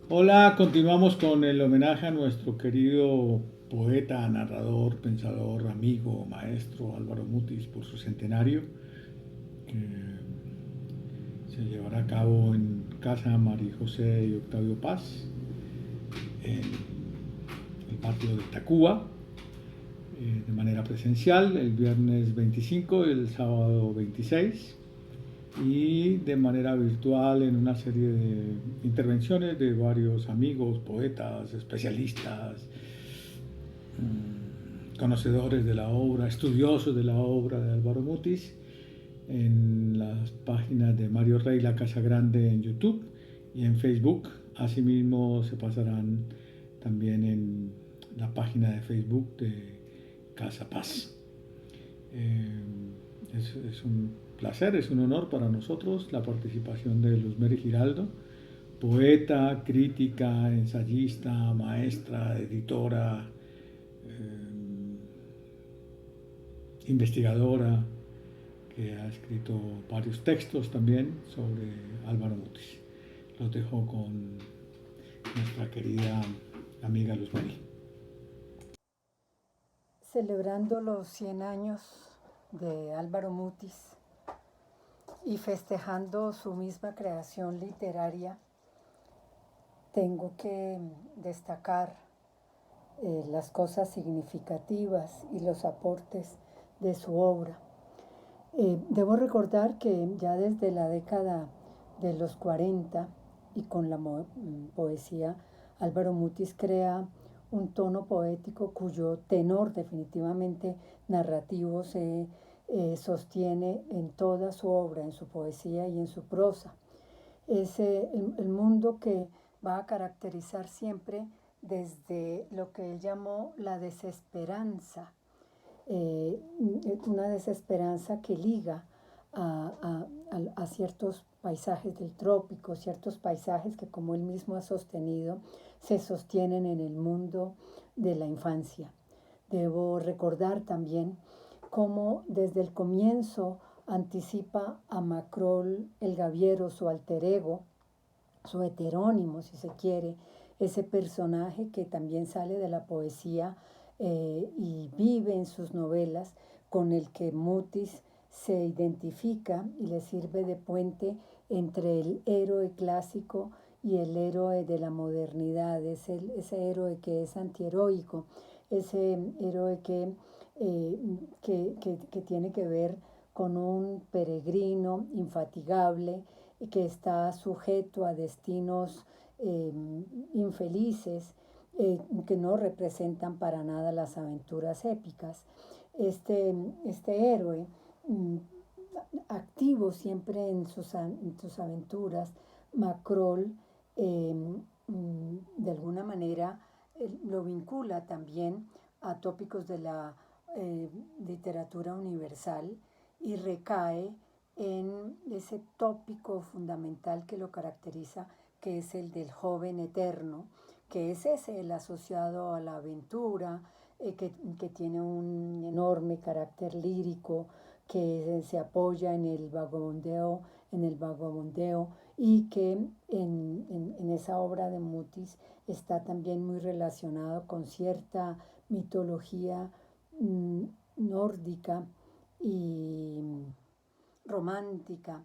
Hola, continuamos con el homenaje a nuestro querido poeta, narrador, pensador, amigo, maestro Álvaro Mutis por su centenario, que se llevará a cabo en Casa María José y Octavio Paz, en el patio de Tacuba, de manera presencial el viernes 25 y el sábado 26, y de manera virtual en una serie de intervenciones de varios amigos, poetas, especialistas, conocedores de la obra, estudiosos de la obra de Álvaro Mutis, en las páginas de Mario Rey La Casa Grande en YouTube y en Facebook. Asimismo se pasarán también en la página de Facebook de Casa Paz. Eh, es un placer, es un honor para nosotros la participación de Luzmeri Giraldo, poeta, crítica, ensayista, maestra, editora, investigadora, que ha escrito varios textos también sobre Álvaro Mutis. Los dejo con nuestra querida amiga Luz María. Celebrando los 100 años de Álvaro Mutis y festejando su misma creación literaria, tengo que destacar las cosas significativas y los aportes de su obra. Debo recordar que ya desde la década de los 40 y con la poesía, Álvaro Mutis crea un tono poético cuyo tenor definitivamente narrativo se sostiene en toda su obra, en su poesía y en su prosa. Es el mundo que va a caracterizar siempre desde lo que él llamó la desesperanza, eh, una desesperanza que liga a ciertos paisajes del trópico, ciertos paisajes que, como él mismo ha sostenido, se sostienen en el mundo de la infancia. Debo recordar también cómo desde el comienzo anticipa a Macrol el Gaviero, su alter ego, su heterónimo, si se quiere, ese personaje que también sale de la poesía y vive en sus novelas, con el que Mutis se identifica y le sirve de puente entre el héroe clásico y el héroe de la modernidad, ese héroe que es antiheroico, ese héroe que tiene que ver con un peregrino infatigable que está sujeto a destinos eh, infelices que no representan para nada las aventuras épicas. Este héroe, mm, activo siempre en sus aventuras, Macrol, de alguna manera lo vincula también a tópicos de la literatura universal y recae en ese tópico fundamental que lo caracteriza, que es el del joven eterno, que es ese el asociado a la aventura, que tiene un enorme carácter lírico, que se apoya en el vagabondeo y que en esa obra de Mutis está también muy relacionado con cierta mitología mm, nórdica y romántica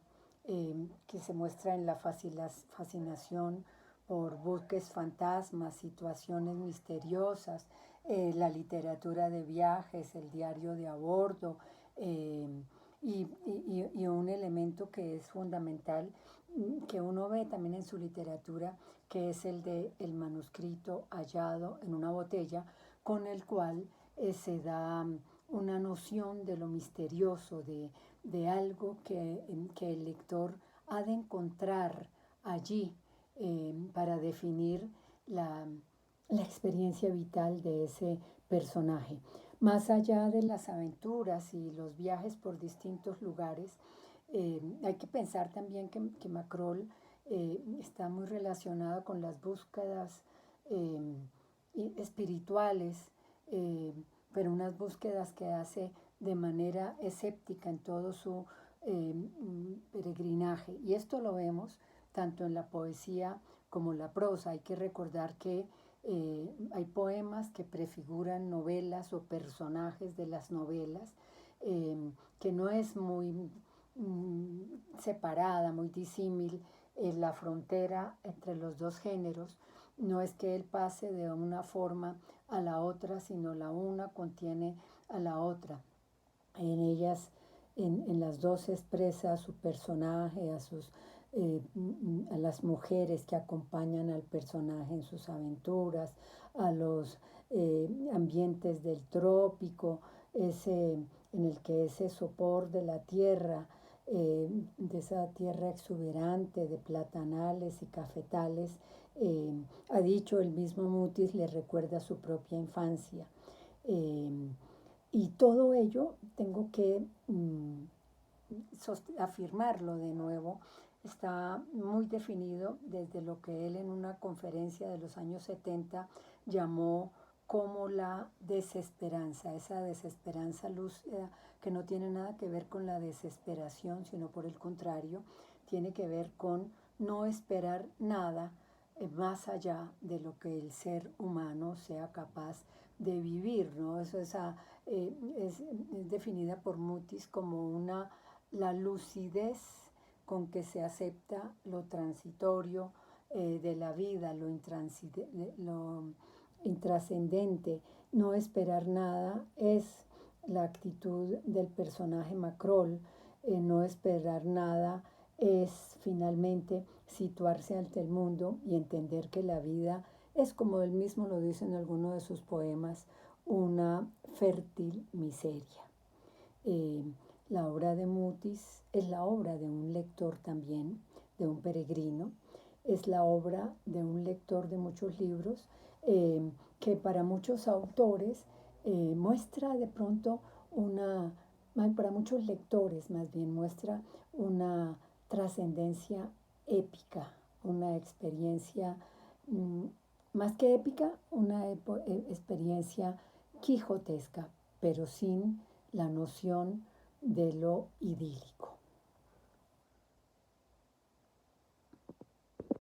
que se muestra en la fascinación por buques fantasmas, situaciones misteriosas, la literatura de viajes, el diario de a bordo, eh, y un elemento que es fundamental, que uno ve también en su literatura, que es el de el manuscrito hallado en una botella, con el cual se da una noción de lo misterioso, de algo que el lector ha de encontrar allí para definir la experiencia vital de ese personaje. Más allá de las aventuras y los viajes por distintos lugares, hay que pensar también que Macrol está muy relacionado con las búsquedas eh, espirituales, eh, pero unas búsquedas que hace de manera escéptica en todo su peregrinaje. Y esto lo vemos tanto en la poesía como la prosa. Hay que recordar que hay poemas que prefiguran novelas o personajes de las novelas, que no es muy separada, muy disímil la frontera entre los dos géneros. No es que él pase de una forma a la otra, sino la una contiene a la otra. En ellas, en las dos expresa a su personaje, a las mujeres que acompañan al personaje en sus aventuras, a los ambientes del trópico, en el que ese sopor de la tierra, de esa tierra exuberante de platanales y cafetales, ha dicho el mismo Mutis, le recuerda su propia infancia. Y todo ello tengo que afirmarlo de nuevo, está muy definido desde lo que él en una conferencia de los años 70 llamó como la desesperanza, esa desesperanza lúcida que no tiene nada que ver con la desesperación, sino por el contrario, tiene que ver con no esperar nada más allá de lo que el ser humano sea capaz de vivir, ¿no? Eso es definida por Mutis como la lucidez con que se acepta lo transitorio de la vida, lo intrascendente. No esperar nada es la actitud del personaje Macrol. No esperar nada es finalmente situarse ante el mundo y entender que la vida es, como él mismo lo dice en alguno de sus poemas, una fértil miseria. La obra de Mutis es la obra de un lector también, de un peregrino, es la obra de un lector de muchos libros, que para muchos autores muestra de pronto para muchos lectores más bien muestra una trascendencia épica, una experiencia más que épica, una experiencia quijotesca, pero sin la noción de lo idílico.